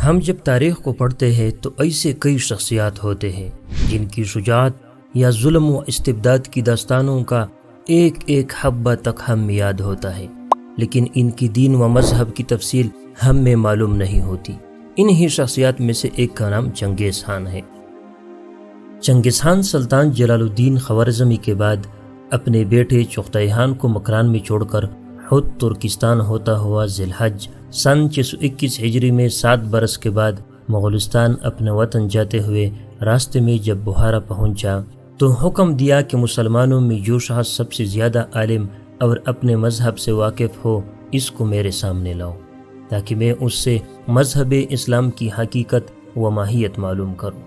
ہم جب تاریخ کو پڑھتے ہیں تو ایسے کئی شخصیات ہوتے ہیں جن کی شجاعت یا ظلم و استبداد کی داستانوں کا ایک ایک حبہ تک ہم یاد ہوتا ہے، لیکن ان کی دین و مذہب کی تفصیل ہم میں معلوم نہیں ہوتی۔ انہی شخصیات میں سے ایک کا نام چنگیز خان ہے۔ چنگیز خان سلطان جلال الدین خوارزمی کے بعد اپنے بیٹے چغتائی خان کو مکران میں چھوڑ کر خود ترکستان ہوتا ہوا ذی الحج سن 621 ہجری میں 7 برس کے بعد مغولستان اپنے وطن جاتے ہوئے راستے میں جب بخارا پہنچا تو حکم دیا کہ مسلمانوں میں جو شخص سب سے زیادہ عالم اور اپنے مذہب سے واقف ہو اس کو میرے سامنے لاؤ تاکہ میں اس سے مذہب اسلام کی حقیقت و ماہیت معلوم کروں۔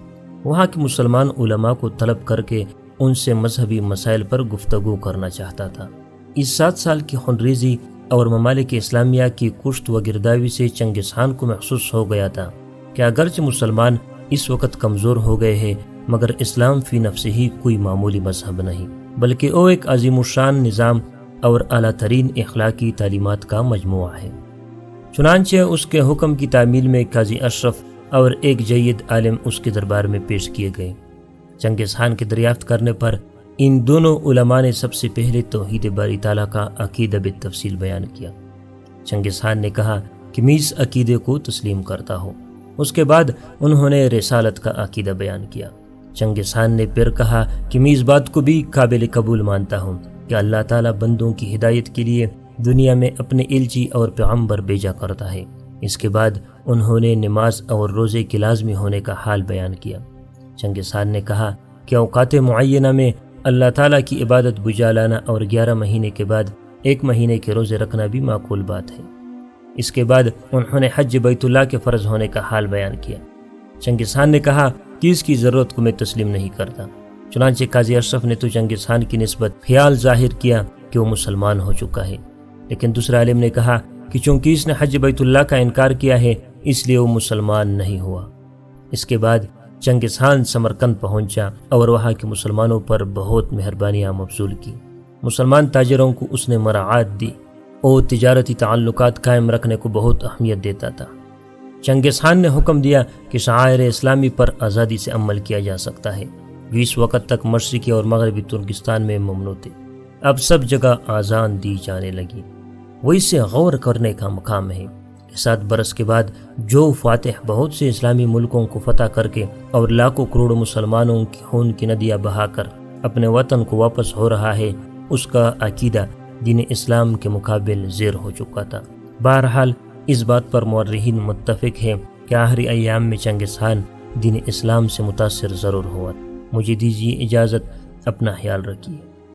وہاں کے مسلمان علماء کو طلب کر کے ان سے مذہبی مسائل پر گفتگو کرنا چاہتا تھا۔ اس 7 سال کی خونریزی اور ممالک اسلامیہ کی کشت و گرداوی سے چنگیز خان کو محسوس ہو گیا تھا کہ اگرچہ مسلمان اس وقت کمزور ہو گئے ہیں مگر اسلام فی نفس ہی کوئی معمولی مذہب نہیں بلکہ وہ ایک عظیم الشان نظام اور اعلیٰ ترین اخلاقی تعلیمات کا مجموعہ ہے۔ چنانچہ اس کے حکم کی تعمیل میں قاضی اشرف اور ایک جید عالم اس کے دربار میں پیش کیے گئے۔ چنگیز خان کے دریافت کرنے پر ان دونوں علماء نے سب سے پہلے توحید باری تعالیٰ کا عقیدہ بالتفصیل بیان کیا۔ چنگیز خان نے کہا کہ میں اس عقیدے کو تسلیم کرتا ہوں۔ اس کے بعد انہوں نے رسالت کا عقیدہ بیان کیا۔ چنگیز خان نے پھر کہا کہ میں اس بات کو بھی قابل قبول مانتا ہوں کہ اللہ تعالیٰ بندوں کی ہدایت کے لیے دنیا میں اپنے الچی اور پیغمبر بھیجا کرتا ہے۔ اس کے بعد انہوں نے نماز اور روزے کے لازمی ہونے کا حال بیان کیا۔ چنگیز خان نے کہا کہ اوقات معینہ میں اللہ تعالیٰ کی عبادت بجا لانا اور 11 مہینے کے بعد 1 مہینے کے روزے رکھنا بھی معقول بات ہے۔ اس کے بعد انہوں نے حج بیت اللہ کے فرض ہونے کا حال بیان کیا۔ چنگیز خان نے کہا کہ اس کی ضرورت کو میں تسلیم نہیں کرتا۔ چنانچہ قاضی اشرف نے تو چنگیز خان کی نسبت خیال ظاہر کیا کہ وہ مسلمان ہو چکا ہے، لیکن دوسرے عالم نے کہا کہ چونکہ اس نے حج بیت اللہ کا انکار کیا ہے اس لیے وہ مسلمان نہیں ہوا۔ اس کے بعد چنگیز خان سمرقند پہنچا اور وہاں کے مسلمانوں پر بہت مہربانیاں مبذول کی۔ مسلمان تاجروں کو اس نے مراعات دی اور تجارتی تعلقات قائم رکھنے کو بہت اہمیت دیتا تھا۔ چنگیز خان نے حکم دیا کہ شعائر اسلامی پر آزادی سے عمل کیا جا سکتا ہے جو اس وقت تک مشرقی اور مغربی ترکستان میں ممنوع تھے، اب سب جگہ آزان دی جانے لگی۔ وہ اس سے غور کرنے کا مقام ہے۔ 7 برس کے بعد جو فاتح بہت سے اسلامی ملکوں کو فتح کر کے اور لاکھوں کروڑوں مسلمانوں کی خون کی ندیاں بہا کر اپنے وطن کو واپس ہو رہا ہے، اس کا عقیدہ دین اسلام کے مقابل زیر ہو چکا تھا۔ بہرحال اس بات پر مورخین متفق ہیں کہ آخری ایام میں چنگیز خان دین اسلام سے متاثر ضرور ہوا۔ مجھے دیجیے اجازت، اپنا خیال رکھیے۔